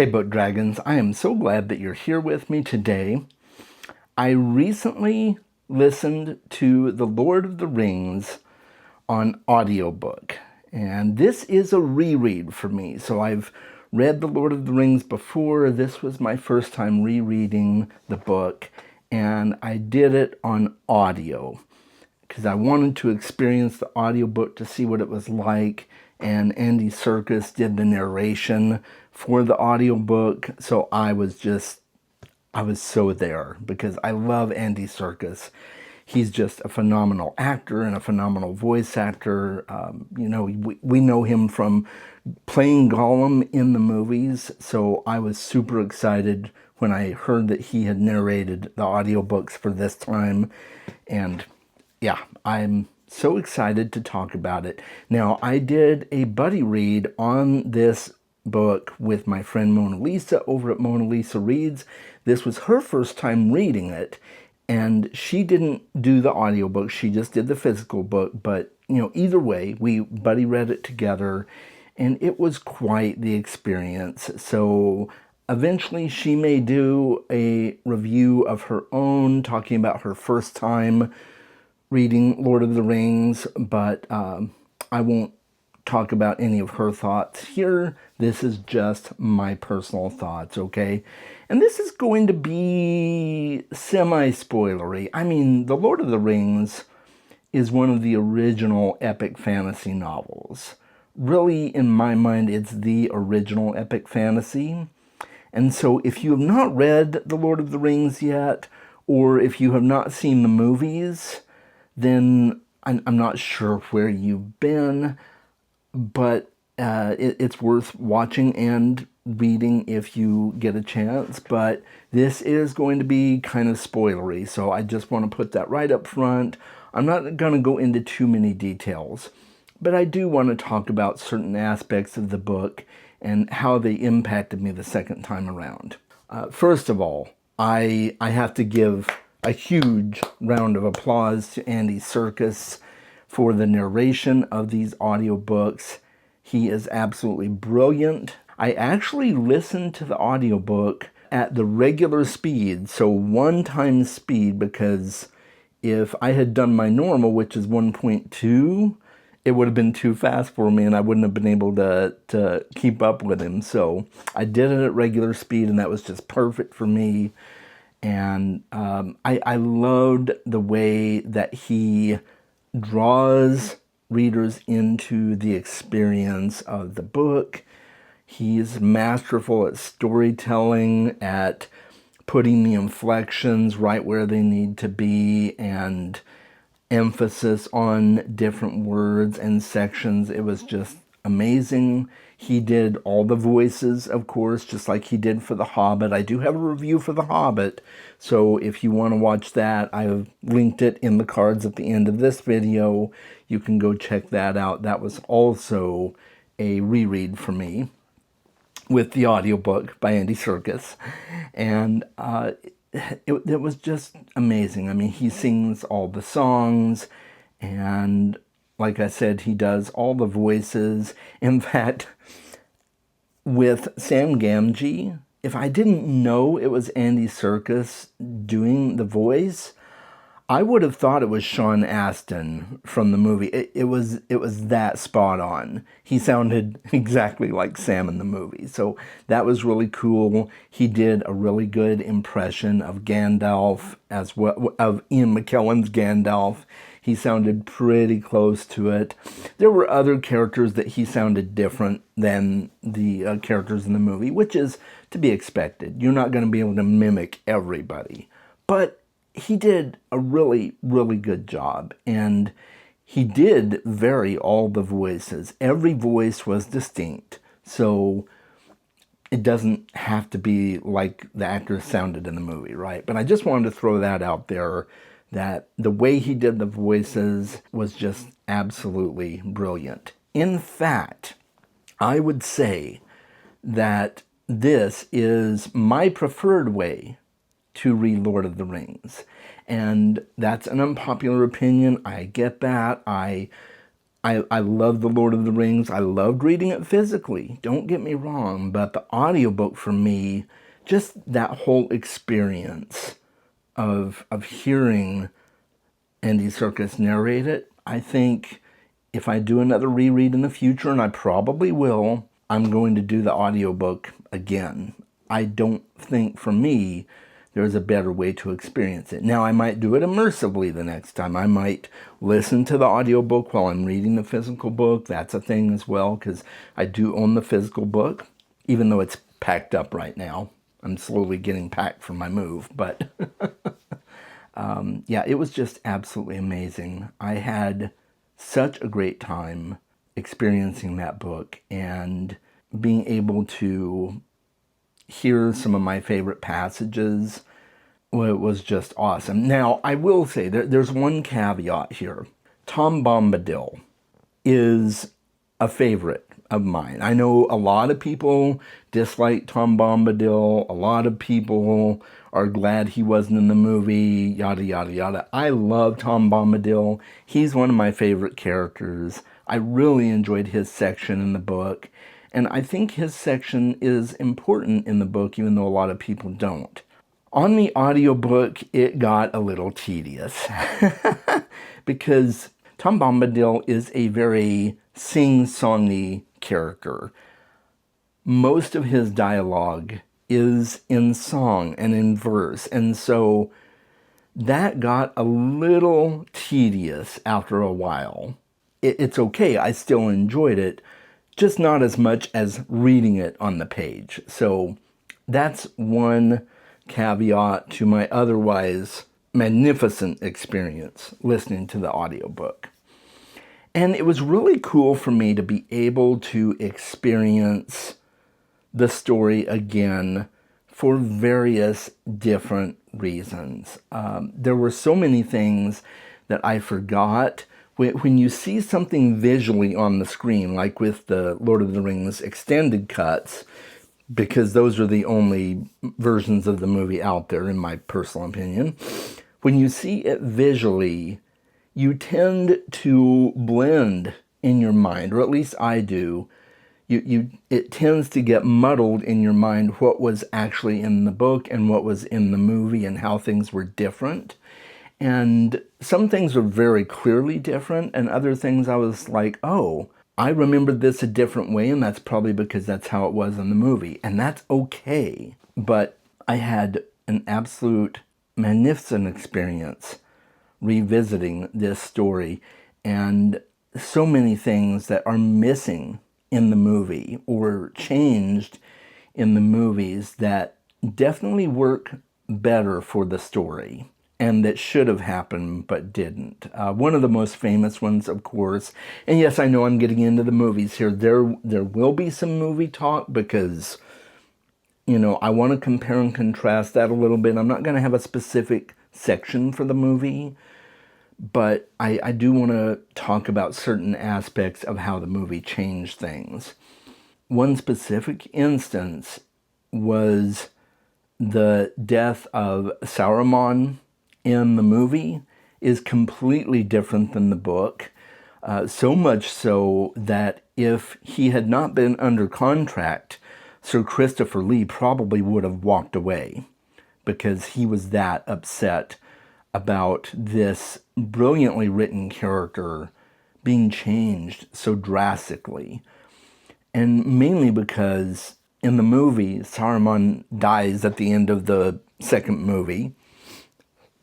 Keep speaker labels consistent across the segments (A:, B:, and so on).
A: Hey Book Dragons, I am so glad that you're here with me today. I recently listened to The Lord of the Rings on audiobook, and this is a reread for me. So I've read The Lord of the Rings before. This was my first time rereading the book, and I did it on audio because I wanted to experience the audiobook to see what it was like, and Andy Serkis did the narration for the audiobook, so I was so there because I love Andy Serkis. He's just a phenomenal actor and a phenomenal voice actor. We know him from playing Gollum in the movies, so I was super excited when I heard that he had narrated the audiobooks for this time, and yeah, I'm so excited to talk about it. Now, I did a buddy read on this book with my friend Mona Lisa over at Mona Lisa Reads. This was her first time reading it, and she didn't do the audiobook. She just did the physical book, but either way, we buddy read it together, and it was quite the experience. So eventually she may do a review of her own, talking about her first time reading Lord of the Rings, but I won't talk about any of her thoughts here. This is just my personal thoughts, okay? And this is going to be semi-spoilery. I mean, The Lord of the Rings is one of the original epic fantasy novels. Really, in my mind, it's the original epic fantasy. And so if you have not read The Lord of the Rings yet, or if you have not seen the movies, then I'm not sure where you've been, but it's worth watching and reading if you get a chance. But this is going to be kind of spoilery, so I just want to put that right up front. I'm not going to go into too many details, but I do want to talk about certain aspects of the book and how they impacted me the second time around. First of all, I have to give a huge round of applause to Andy Serkis for the narration of these audiobooks. He is absolutely brilliant. I actually listened to the audiobook at the regular speed, so 1 times speed, because if I had done my normal, which is 1.2, it would have been too fast for me and I wouldn't have been able to keep up with him. So I did it at regular speed, and that was just perfect for me. And I loved the way that he draws readers into the experience of the book. He's masterful at storytelling, at putting the inflections right where they need to be, and emphasis on different words and sections. It was just amazing. He did all the voices, of course, just like he did for The Hobbit. I do have a review for The Hobbit, so if you want to watch that, I've linked it in the cards at the end of this video. You can go check that out. That was also a reread for me with the audiobook by Andy Serkis, and it was just amazing. I mean, he sings all the songs, and like I said, he does all the voices. In fact, with Sam Gamgee, if I didn't know it was Andy Serkis doing the voice, I would have thought it was Sean Astin from the movie. It was that spot on. He sounded exactly like Sam in the movie. So that was really cool. He did a really good impression of Gandalf, as well, of Ian McKellen's Gandalf. He sounded pretty close to it. There were other characters that he sounded different than the characters in the movie, which is to be expected. You're not going to be able to mimic everybody. But he did a really, really good job, and he did vary all the voices. Every voice was distinct, so it doesn't have to be like the actor sounded in the movie, right? But I just wanted to throw that out there, that the way he did the voices was just absolutely brilliant. In fact, I would say that this is my preferred way to read Lord of the Rings. And that's an unpopular opinion. I get that. I I love The Lord of the Rings. I loved reading it physically, don't get me wrong, but the audiobook for me, just that whole experience of hearing Andy Serkis narrate it, I think if I do another reread in the future, and I probably will, I'm going to do the audiobook again. I don't think, for me, there's a better way to experience it. Now, I might do it immersively the next time. I might listen to the audiobook while I'm reading the physical book. That's a thing as well, because I do own the physical book, even though it's packed up right now. I'm slowly getting packed for my move, but yeah, it was just absolutely amazing. I had such a great time experiencing that book and being able to hear some of my favorite passages. Well, it was just awesome. Now, I will say there's one caveat here. Tom Bombadil is a favorite of mine. I know a lot of people dislike Tom Bombadil. A lot of people are glad he wasn't in the movie, yada, yada, yada. I love Tom Bombadil. He's one of my favorite characters. I really enjoyed his section in the book. And I think his section is important in the book, even though a lot of people don't. On the audiobook, it got a little tedious because Tom Bombadil is a very sing-songy character. Most of his dialogue is in song and in verse, and so that got a little tedious after a while. It's okay, I still enjoyed it, just not as much as reading it on the page. So that's one caveat to my otherwise magnificent experience listening to the audiobook. And it was really cool for me to be able to experience the story again for various different reasons. There were so many things that I forgot. When you see something visually on the screen, like with the Lord of the Rings extended cuts, because those are the only versions of the movie out there, in my personal opinion, when you see it visually, you tend to blend in your mind, or at least I do. It tends to get muddled in your mind what was actually in the book and what was in the movie and how things were different. And some things are very clearly different, and other things I was like, oh, I remembered this a different way, and that's probably because that's how it was in the movie. And that's okay. But I had an absolute magnificent experience revisiting this story, and so many things that are missing in the movie or changed in the movies that definitely work better for the story and that should have happened but didn't. One of the most famous ones, of course, and yes, I know I'm getting into the movies here. There will be some movie talk because, you know, I want to compare and contrast that a little bit. I'm not going to have a specific section for the movie, but I do want to talk about certain aspects of how the movie changed things. One specific instance was the death of Saruman in the movie is completely different than the book. So much so that if he had not been under contract, Sir Christopher Lee probably would have walked away because he was that upset about this brilliantly written character being changed so drastically. And mainly because in the movie, Saruman dies at the end of the second movie.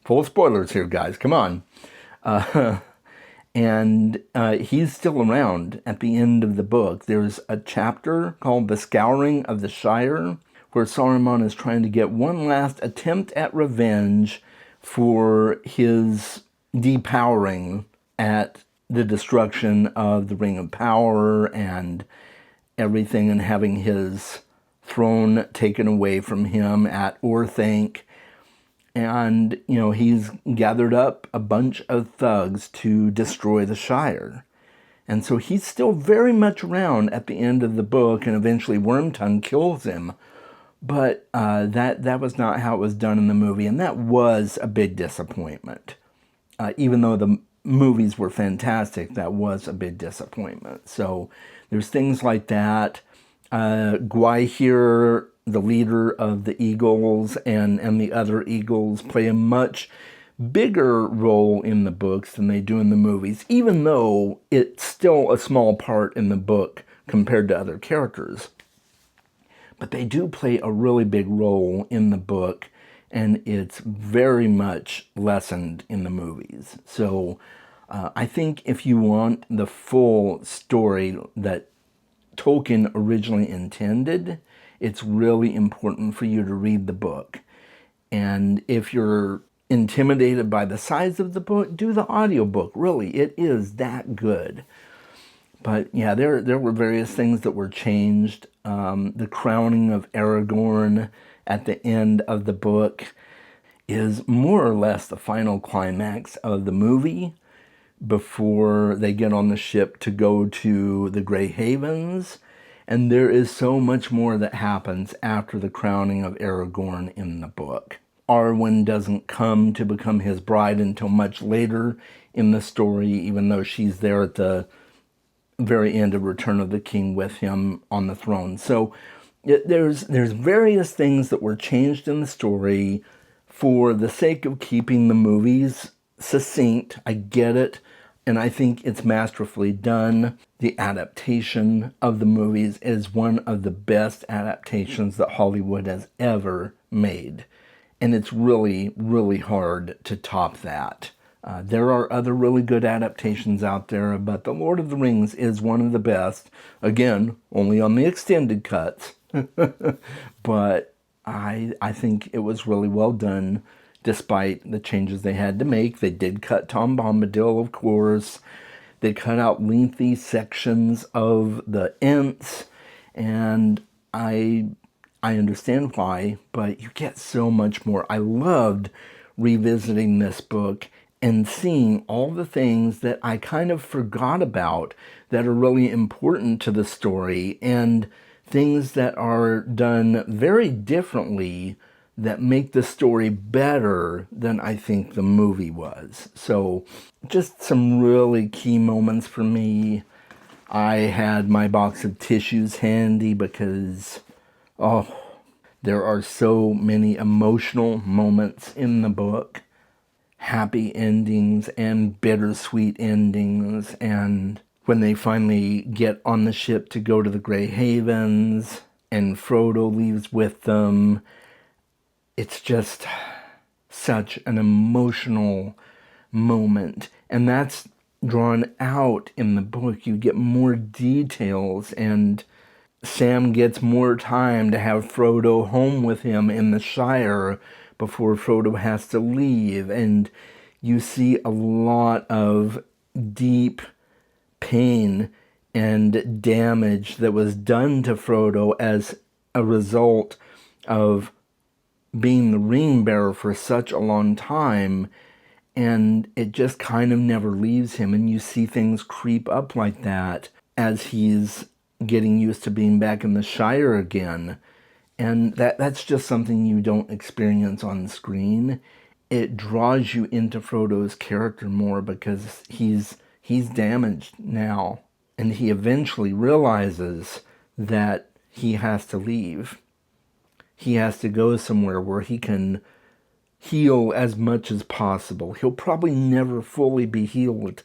A: Full spoilers here, guys. Come on. And he's still around at the end of the book. There's a chapter called The Scouring of the Shire, where Saruman is trying to get one last attempt at revenge for his depowering at the destruction of the Ring of Power and everything, and having his throne taken away from him at Orthanc. And, you know, he's gathered up a bunch of thugs to destroy the Shire. And so he's still very much around at the end of the book, and eventually Wormtongue kills him. But that was not how it was done in the movie, and that was a big disappointment. Even though the movies were fantastic, that was a big disappointment. So there's things like that. Gwahir, the leader of the Eagles, and the other Eagles play a much bigger role in the books than they do in the movies, even though it's still a small part in the book compared to other characters. But they do play a really big role in the book, and it's very much lessened in the movies. So I think if you want the full story that Tolkien originally intended, it's really important for you to read the book. And if you're intimidated by the size of the book, do the audiobook. Really, it is that good. But yeah, there were various things that were changed. The crowning of Aragorn at the end of the book is more or less the final climax of the movie before they get on the ship to go to the Grey Havens. And there is so much more that happens after the crowning of Aragorn in the book. Arwen doesn't come to become his bride until much later in the story, even though she's there at the very end of Return of the King with him on the throne. So there's various things that were changed in the story for the sake of keeping the movies succinct. I get it, and I think it's masterfully done. The adaptation of the movies is one of the best adaptations that Hollywood has ever made. And it's really, really hard to top that. There are other really good adaptations out there, but The Lord of the Rings is one of the best. Again, only on the extended cuts. But I think it was really well done, despite the changes they had to make. They did cut Tom Bombadil, of course. They cut out lengthy sections of the Ents, and I understand why, but you get so much more. I loved revisiting this book and seeing all the things that I kind of forgot about that are really important to the story, and things that are done very differently that make the story better than I think the movie was. So just some really key moments for me. I had my box of tissues handy because, there are so many emotional moments in the book. Happy endings and bittersweet endings, and when they finally get on the ship to go to the Grey Havens and Frodo leaves with them, it's just such an emotional moment, and that's drawn out in the book. You get more details, and Sam gets more time to have Frodo home with him in the Shire before Frodo has to leave, and you see a lot of deep pain and damage that was done to Frodo as a result of being the ring bearer for such a long time, and it just kind of never leaves him, and you see things creep up like that as he's getting used to being back in the Shire again. And that's just something you don't experience on screen. It draws you into Frodo's character more because he's damaged now, and he eventually realizes that he has to leave. He has to go somewhere where he can heal as much as possible. He'll probably never fully be healed,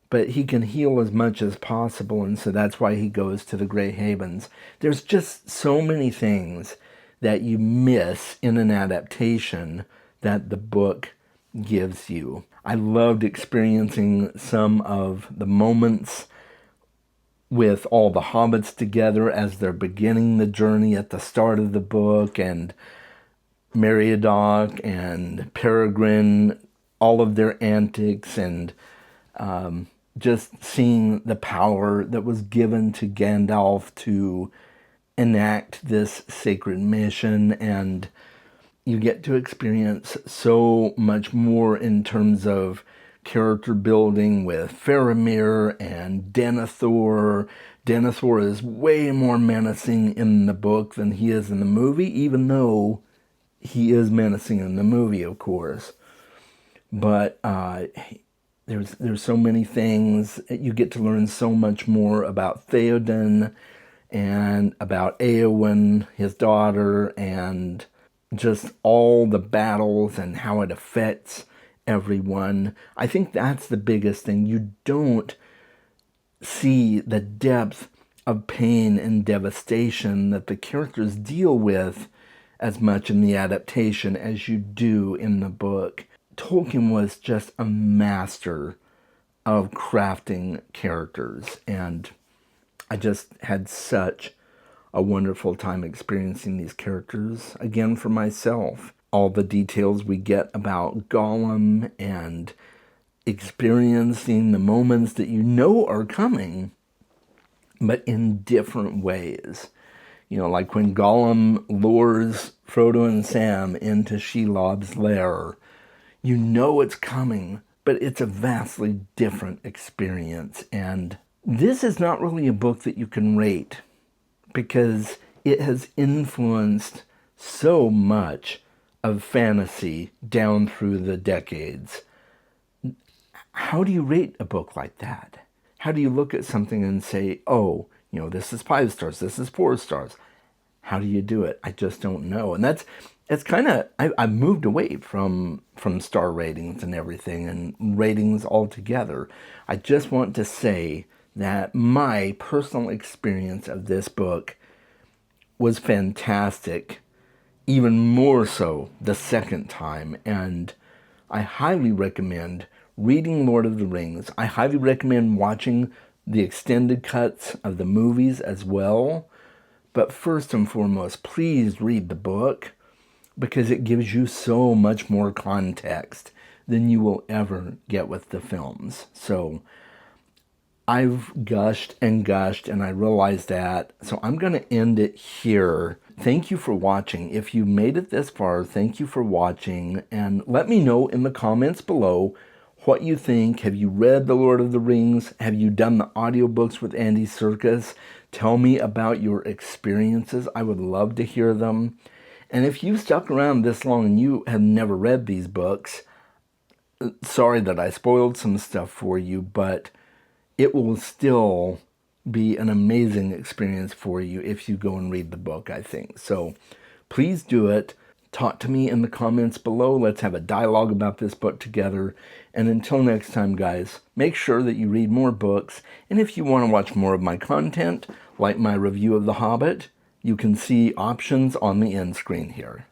A: but he can heal as much as possible, and so that's why he goes to the Grey Havens. There's just so many things that you miss in an adaptation that the book gives you. I loved experiencing some of the moments with all the hobbits together as they're beginning the journey at the start of the book, and Meriadoc and Peregrine, all of their antics, and just seeing the power that was given to Gandalf to enact this sacred mission, and you get to experience so much more in terms of character building with Faramir and Denethor. Denethor is way more menacing in the book than he is in the movie, even though he is menacing in the movie, of course. But there's so many things. You get to learn so much more about Theoden and about Eowyn, his daughter, and just all the battles and how it affects everyone. I think that's the biggest thing. You don't see the depth of pain and devastation that the characters deal with as much in the adaptation as you do in the book. Tolkien was just a master of crafting characters, and I just had such a wonderful time experiencing these characters again for myself. All the details we get about Gollum and experiencing the moments that you know are coming, but in different ways. You know, like when Gollum lures Frodo and Sam into Shelob's lair, you know it's coming, but it's a vastly different experience. And this is not really a book that you can rate because it has influenced so much of fantasy down through the decades. How do you rate a book like that? How do you look at something and say, oh, you know, this is 5 stars, this is 4 stars? How do you do it? I just don't know. And it's kind of, I've moved away from star ratings and everything and ratings altogether. I just want to say that my personal experience of this book was fantastic, even more so the second time. And I highly recommend reading Lord of the Rings. I highly recommend watching the extended cuts of the movies as well. But first and foremost, please read the book because it gives you so much more context than you will ever get with the films. So I've gushed and gushed, and I realize that. So I'm going to end it here. Thank you for watching. If you made it this far, thank you for watching. And let me know in the comments below what you think. Have you read The Lord of the Rings? Have you done the audiobooks with Andy Serkis? Tell me about your experiences. I would love to hear them. And if you've stuck around this long and you have never read these books, sorry that I spoiled some stuff for you, but it will still be an amazing experience for you if you go and read the book, I think. So please do it. Talk to me in the comments below. Let's have a dialogue about this book together. And until next time, guys, make sure that you read more books. And if you want to watch more of my content, like my review of The Hobbit, you can see options on the end screen here.